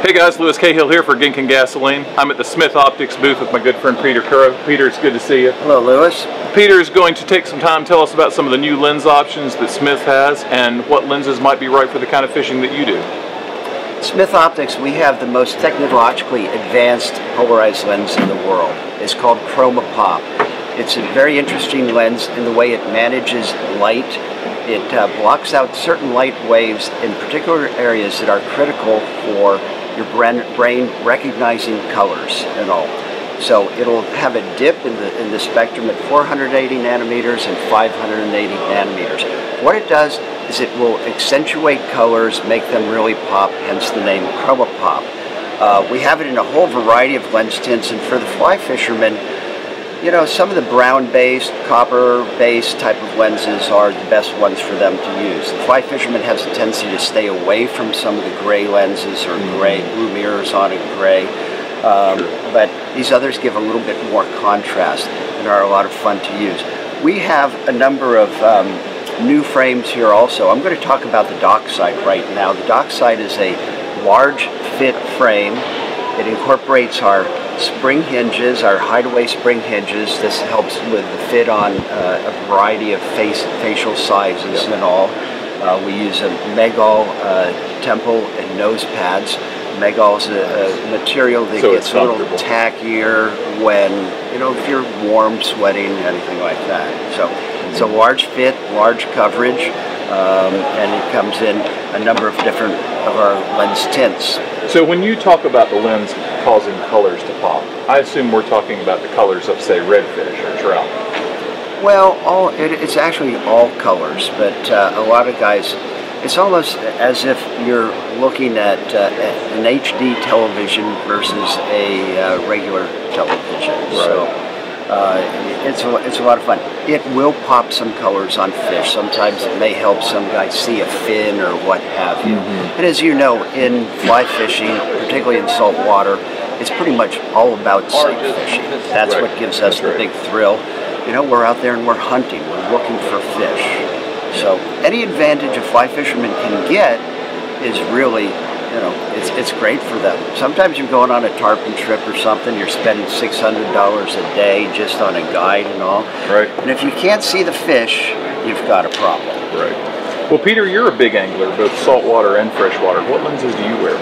Hey guys, Lewis Cahill here for Ginkin Gasoline. I'm at the Smith Optics booth with my good friend Peter Currow. Peter, it's good to see you. Hello, Lewis. Peter is going to take some time to tell us about some of the new lens options that Smith has and what lenses might be right for the kind of fishing that you do. Smith Optics, we have the most technologically advanced polarized lens in the world. It's called Chroma Pop. It's a very interesting lens in the way it manages light. It blocks out certain light waves in particular areas that are critical for your brain recognizing colors and all. So it'll have a dip in the spectrum at 480 nanometers and 580 nanometers. What it does is it will accentuate colors, make them really pop, hence the name Chroma Pop. We have it in a whole variety of lens tints, and for the fly fishermen, you know, some of the brown-based, copper-based type of lenses are the best ones for them to use. The fly fisherman has a tendency to stay away from some of the gray lenses or gray, blue mirrors on a gray. But these others give a little bit more contrast and are a lot of fun to use. We have a number of new frames here also. I'm going to talk about the Dockside right now. The Dockside is a large fit frame. It incorporates our spring hinges, our hideaway spring hinges. This helps with the fit on a variety of facial sizes and all. We use a Megal temple and nose pads. Megal is a material that gets a little tackier when, you know, if you're warm, sweating, anything like that. So it's a large fit, large coverage, and it comes in a number of different of our lens tints. So when you talk about the lens causing colors to pop, I assume we're talking about the colors of, say, redfish or trout. Well, it's actually all colors, but a lot of guys, it's almost as if you're looking at an HD television versus a regular television. Right. So it's a lot of fun. It will pop some colors on fish. Sometimes it may help some guys see a fin or what have you. And as you know, in fly fishing, particularly in salt water, it's pretty much all about sight fishing. That's what gives us the big thrill. You know, we're out there and we're hunting. We're looking for fish. So any advantage a fly fisherman can get is really, you know, it's great for them. Sometimes you're going on a tarpon trip or something, you're spending $600 a day just on a guide and all. Right. And if you can't see the fish, you've got a problem. Right. Well, Peter, you're a big angler, both saltwater and freshwater. What lenses do you wear?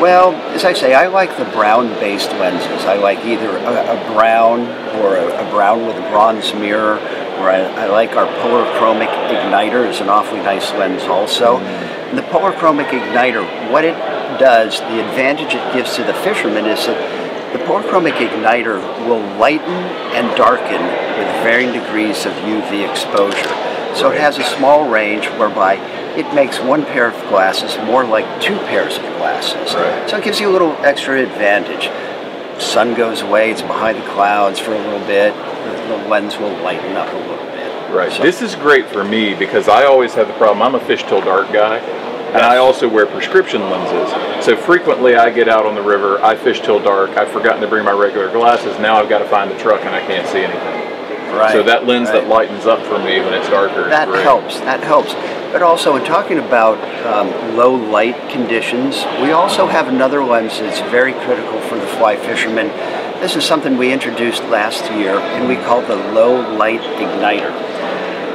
Well, as I say, I like the brown-based lenses. I like either a brown or a brown with a bronze mirror, or I like our polarchromic igniter. Is an awfully nice lens also. And the polarchromic igniter, what it does, the advantage it gives to the fisherman is that the polarchromic igniter will lighten and darken with varying degrees of UV exposure. So it has a small range whereby it makes one pair of glasses more like two pairs of glasses. Right. So it gives you a little extra advantage. Sun goes away, it's behind the clouds for a little bit, the lens will lighten up a little bit. Right. So this is great for me because I always have the problem. I'm a fish till dark guy, and I also wear prescription lenses. So frequently I get out on the river, I fish till dark, I've forgotten to bring my regular glasses, now I've got to find the truck and I can't see anything. Right. So that lens that lightens up for me when it's darker is great. That helps. But also, in talking about low light conditions, we also have another lens that's very critical for the fly fisherman. This is something we introduced last year, and we call the low light igniter.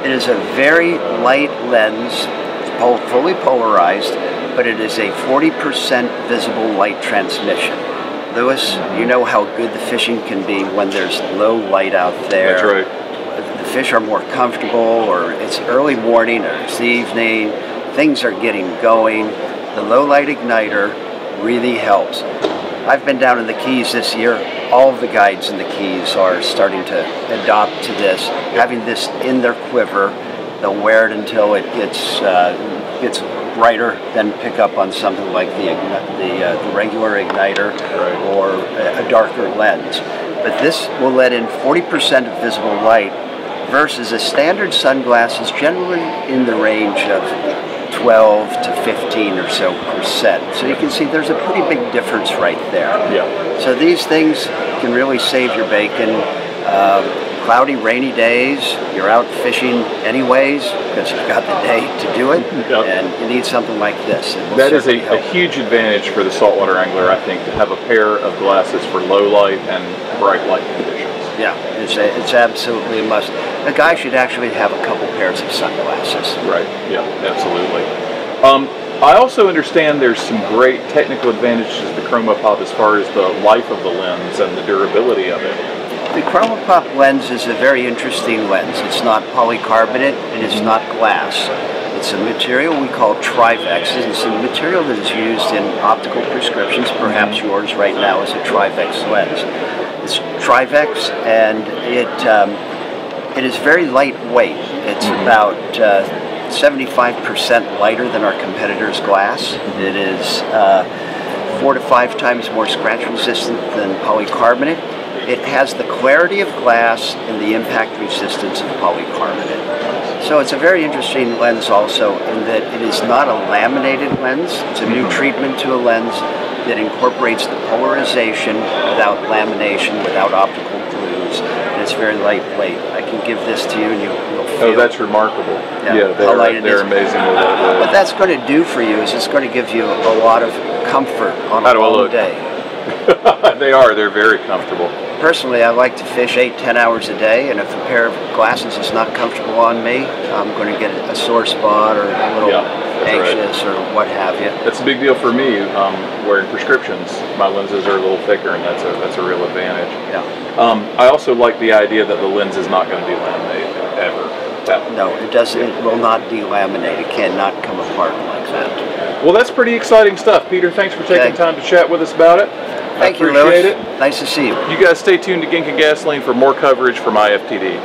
It is a very light lens, fully polarized, but it is a 40% visible light transmission. Lewis, you know how good the fishing can be when there's low light out there. That's right. The fish are more comfortable, or it's early morning or it's evening, things are getting going. The low light igniter really helps. I've been down in the Keys this year. All of the guides in the Keys are starting to adopt to this, having this in their quiver. They'll wear it until it gets brighter, then pick up on something like the regular igniter or a darker lens. But this will let in 40% of visible light versus a standard sunglass is generally in the range of 12 to 15 or so percent. So you can see there's a pretty big difference right there. Yeah. So these things can really save your bacon. cloudy, rainy days, you're out fishing anyways because you've got the day to do it, and you need something like this. That is a huge advantage for the saltwater angler, I think, to have a pair of glasses for low light and bright light conditions. Yeah, it's absolutely a must. A guy should actually have a couple pairs of sunglasses. Right, yeah, absolutely. I also understand there's some great technical advantages to the ChromaPop as far as the life of the lens and the durability of it. The ChromaPop lens is a very interesting lens. It's not polycarbonate and it's not glass. It's a material we call Trivex. It's a material that is used in optical prescriptions. Perhaps yours right now is a Trivex lens. It's Trivex, and it is very lightweight. It's about 75% lighter than our competitor's glass. It is 4 to 5 times more scratch resistant than polycarbonate. It has the clarity of glass and the impact resistance of polycarbonate. So it's a very interesting lens also in that it is not a laminated lens. It's a new treatment to a lens that incorporates the polarization without lamination, without optical glues, and it's very lightweight. I can give this to you and you'll feel. Oh, that's remarkable. Yeah, they're amazing. What that's going to do for you is it's going to give you a lot of comfort on a long day. They're very comfortable. Personally, I like to fish 8-10 hours a day, and if a pair of glasses is not comfortable on me, I'm going to get a sore spot or a little anxious or what have you. That's a big deal for me. Wearing prescriptions, my lenses are a little thicker, and that's a real advantage. Yeah. I also like the idea that the lens is not going to delaminate ever. No, it doesn't. It will not delaminate. It cannot come apart like that. Well, that's pretty exciting stuff, Peter. Thanks for taking time to chat with us about it. Thank you, Lewis. Appreciate it. Nice to see you. You guys stay tuned to Ginka Gasoline for more coverage from IFTD.